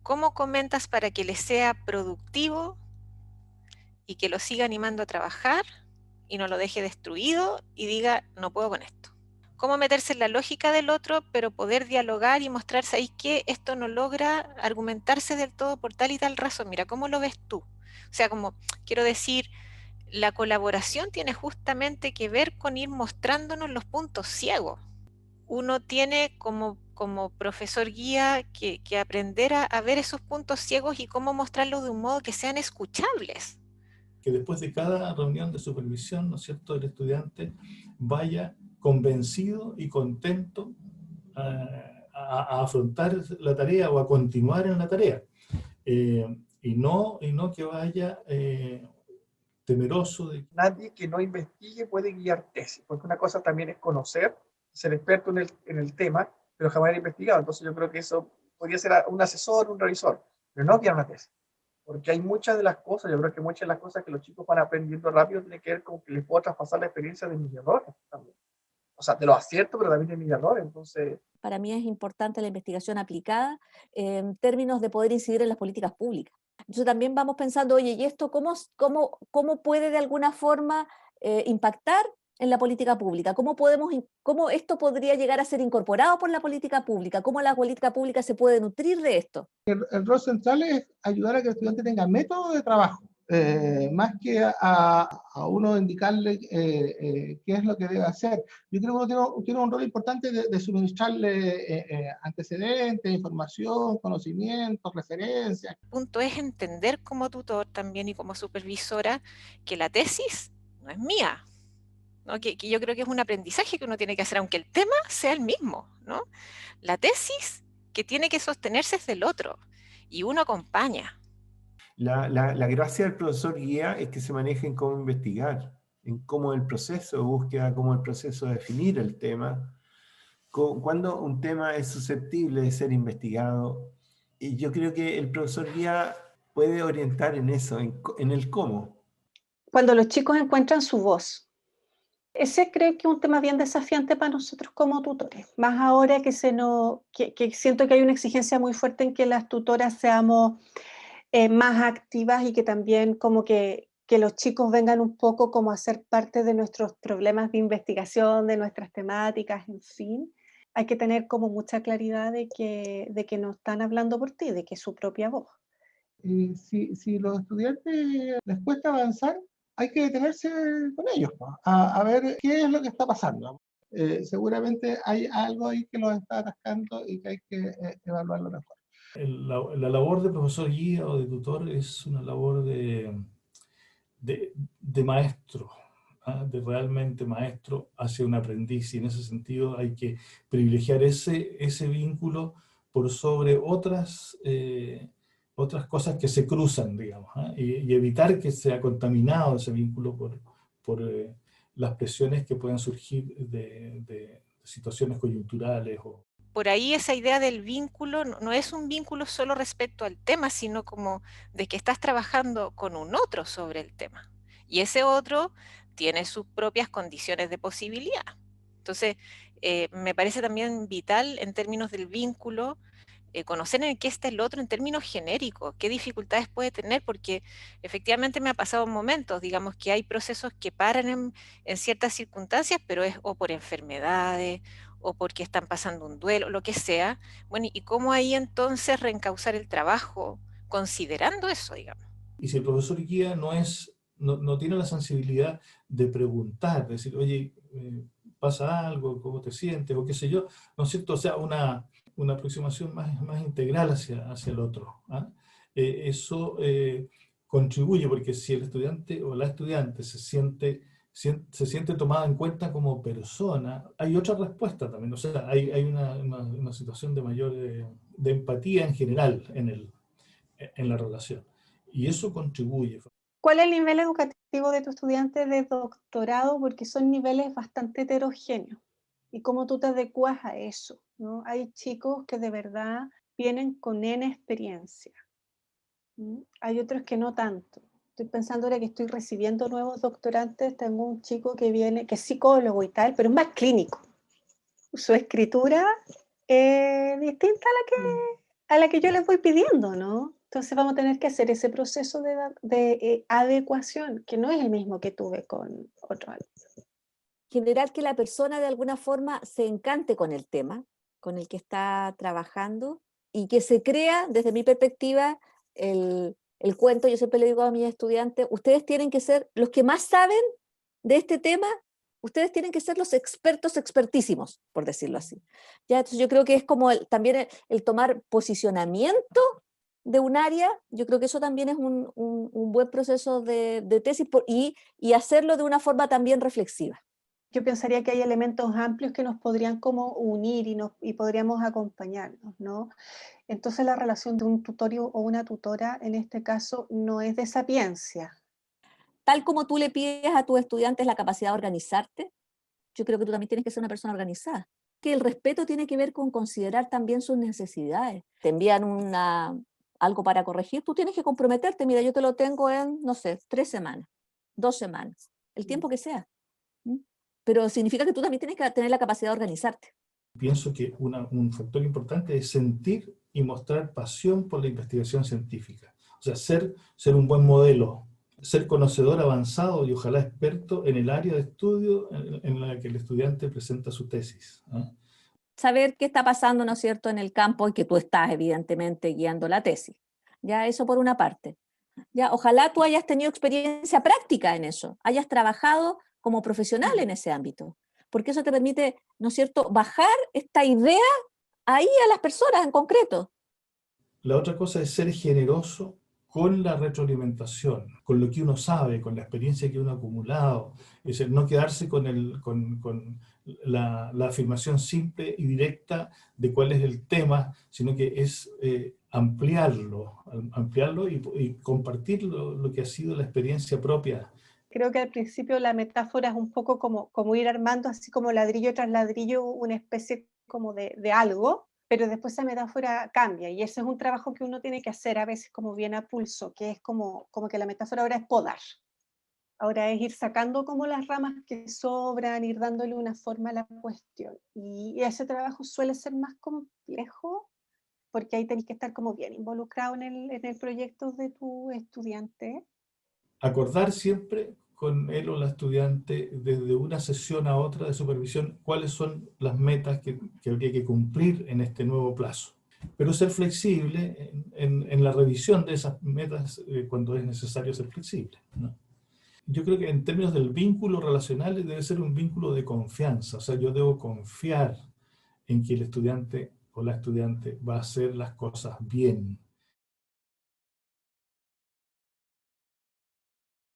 ¿Cómo comentas para que le sea productivo y que lo siga animando a trabajar y no lo deje destruido y diga, no puedo con esto? ¿Cómo meterse en la lógica del otro, pero poder dialogar y mostrarse ahí que esto no logra argumentarse del todo por tal y tal razón? Mira, ¿cómo lo ves tú? O sea, como quiero decir, la colaboración tiene justamente que ver con ir mostrándonos los puntos ciegos. Uno tiene como profesor guía que aprender a ver esos puntos ciegos y cómo mostrarlos de un modo que sean escuchables. Que después de cada reunión de supervisión, ¿no es cierto?, el estudiante vaya convencido y contento a afrontar la tarea o a continuar en la tarea. Y no que vaya temeroso de... Nadie que no investigue puede guiar tesis, porque una cosa también es conocer, ser experto en el tema, pero jamás haber investigado. Entonces yo creo que eso podría ser un asesor, un revisor, pero no guiar una tesis. Porque hay muchas de las cosas, yo creo que muchas de las cosas que los chicos van aprendiendo rápido tienen que ver con que les puedo traspasar la experiencia de mis errores también. O sea, de los aciertos, pero también de mis errores. Entonces, Para mí es importante la investigación aplicada en términos de poder incidir en las políticas públicas. Entonces también vamos pensando, oye, ¿y esto cómo puede de alguna forma impactar en la política pública? ¿Cómo esto podría llegar a ser incorporado por la política pública? ¿Cómo la política pública se puede nutrir de esto? El rol central es ayudar a que el estudiante tenga método de trabajo, más que a uno indicarle qué es lo que debe hacer. Yo creo que uno tiene un rol importante de suministrarle antecedentes, información, conocimientos, referencias. El punto es entender como tutor también y como supervisora que la tesis no es mía, ¿no? Que yo creo que es un aprendizaje que uno tiene que hacer, aunque el tema sea el mismo, ¿no? La tesis que tiene que sostenerse es del otro y uno acompaña. La gracia del profesor guía es que se maneje en cómo investigar, en cómo el proceso de búsqueda, cómo el proceso de definir el tema, cuando un tema es susceptible de ser investigado. Y yo creo que el profesor guía puede orientar en eso, en el cómo. Cuando los chicos encuentran su voz. Ese creo que es un tema bien desafiante para nosotros como tutores, más ahora que siento que hay una exigencia muy fuerte en que las tutoras seamos más activas y que también como que los chicos vengan un poco como a ser parte de nuestros problemas de investigación, de nuestras temáticas, en fin. Hay que tener como mucha claridad de que no están hablando por ti, de que es su propia voz. Si los estudiantes les cuesta avanzar, hay que detenerse con ellos, ¿no? A ver qué es lo que está pasando. Seguramente hay algo ahí que los está atascando y que hay que evaluarlo mejor. La labor de profesor guía o de tutor es una labor de maestro, de realmente maestro hacia un aprendiz, y en ese sentido hay que privilegiar ese vínculo por sobre otras cosas que se cruzan, digamos, y evitar que sea contaminado ese vínculo por las presiones que puedan surgir de situaciones coyunturales. Por ahí esa idea del vínculo no es un vínculo solo respecto al tema, sino como de que estás trabajando con un otro sobre el tema. Y ese otro tiene sus propias condiciones de posibilidad. Entonces, me parece también vital en términos del vínculo, conocer en qué está el otro en términos genéricos, qué dificultades puede tener, porque efectivamente me ha pasado momentos, digamos que hay procesos que paran en ciertas circunstancias, pero es o por enfermedades, o porque están pasando un duelo, lo que sea. Bueno, y cómo ahí entonces reencauzar el trabajo considerando eso, digamos. Y si el profesor guía no tiene la sensibilidad de preguntar, de decir, oye, ¿pasa algo? ¿Cómo te sientes? O qué sé yo, ¿no es cierto? O sea, una aproximación más integral hacia el otro. Eso contribuye, porque si el estudiante o la estudiante se siente tomada en cuenta como persona, hay otra respuesta también. O sea, hay una situación de mayor de empatía en general en la relación. Y eso contribuye. ¿Cuál es el nivel educativo de tu estudiante de doctorado? Porque son niveles bastante heterogéneos. ¿Y cómo tú te adecuas a eso? ¿No? Hay chicos que de verdad vienen con N experiencia. Hay otros que no tanto. Estoy pensando ahora que estoy recibiendo nuevos doctorantes. Tengo un chico que viene, que es psicólogo y tal, pero es más clínico. Su escritura es distinta a la que a la que yo les voy pidiendo, ¿no? Entonces vamos a tener que hacer ese proceso de adecuación, que no es el mismo que tuve con otro alumno. Generar que la persona de alguna forma se encante con el tema, con el que está trabajando, y que se crea, desde mi perspectiva, el cuento. Yo siempre le digo a mis estudiantes, ustedes tienen que ser los que más saben de este tema, ustedes tienen que ser los expertos expertísimos, por decirlo así. Ya, entonces yo creo que es como también el tomar posicionamiento de un área. Yo creo que eso también es un buen proceso de tesis, y hacerlo de una forma también reflexiva. Yo pensaría que hay elementos amplios que nos podrían como unir y podríamos acompañarnos, ¿no? Entonces la relación de un tutorio o una tutora en este caso no es de sapiencia. Tal como tú le pides a tus estudiantes la capacidad de organizarte, yo creo que tú también tienes que ser una persona organizada. Que el respeto tiene que ver con considerar también sus necesidades. Te envían algo para corregir, tú tienes que comprometerte. Mira, yo te lo tengo en, no sé, 3 semanas, 2 semanas, el tiempo que sea. Pero significa que tú también tienes que tener la capacidad de organizarte. Pienso que un factor importante es sentir y mostrar pasión por la investigación científica. O sea, ser un buen modelo, ser conocedor avanzado y ojalá experto en el área de estudio en la que el estudiante presenta su tesis, ¿eh? Saber qué está pasando, ¿no es cierto?, en el campo, y que tú estás evidentemente guiando la tesis. Ya, eso por una parte. Ya, ojalá tú hayas tenido experiencia práctica en eso, hayas trabajado como profesional en ese ámbito, porque eso te permite, ¿no es cierto?, bajar esta idea ahí a las personas en concreto. La otra cosa es ser generoso con la retroalimentación, con lo que uno sabe, con la experiencia que uno ha acumulado. Es decir, no quedarse con la afirmación simple y directa de cuál es el tema, sino que es ampliarlo y compartir lo que ha sido la experiencia propia. Creo que al principio la metáfora es un poco como ir armando así como ladrillo tras ladrillo una especie como de algo, pero después esa metáfora cambia, y ese es un trabajo que uno tiene que hacer a veces como bien a pulso, que es como que la metáfora ahora es podar. Ahora es ir sacando como las ramas que sobran, ir dándole una forma a la cuestión. Y ese trabajo suele ser más complejo, porque ahí tenés que estar como bien involucrado en el proyecto de tu estudiante. Acordar siempre con él o la estudiante desde una sesión a otra de supervisión cuáles son las metas que habría que cumplir en este nuevo plazo. Pero ser flexible en la revisión de esas metas cuando es necesario ser flexible, ¿no? Yo creo que en términos del vínculo relacional debe ser un vínculo de confianza. O sea, yo debo confiar en que el estudiante o la estudiante va a hacer las cosas bien.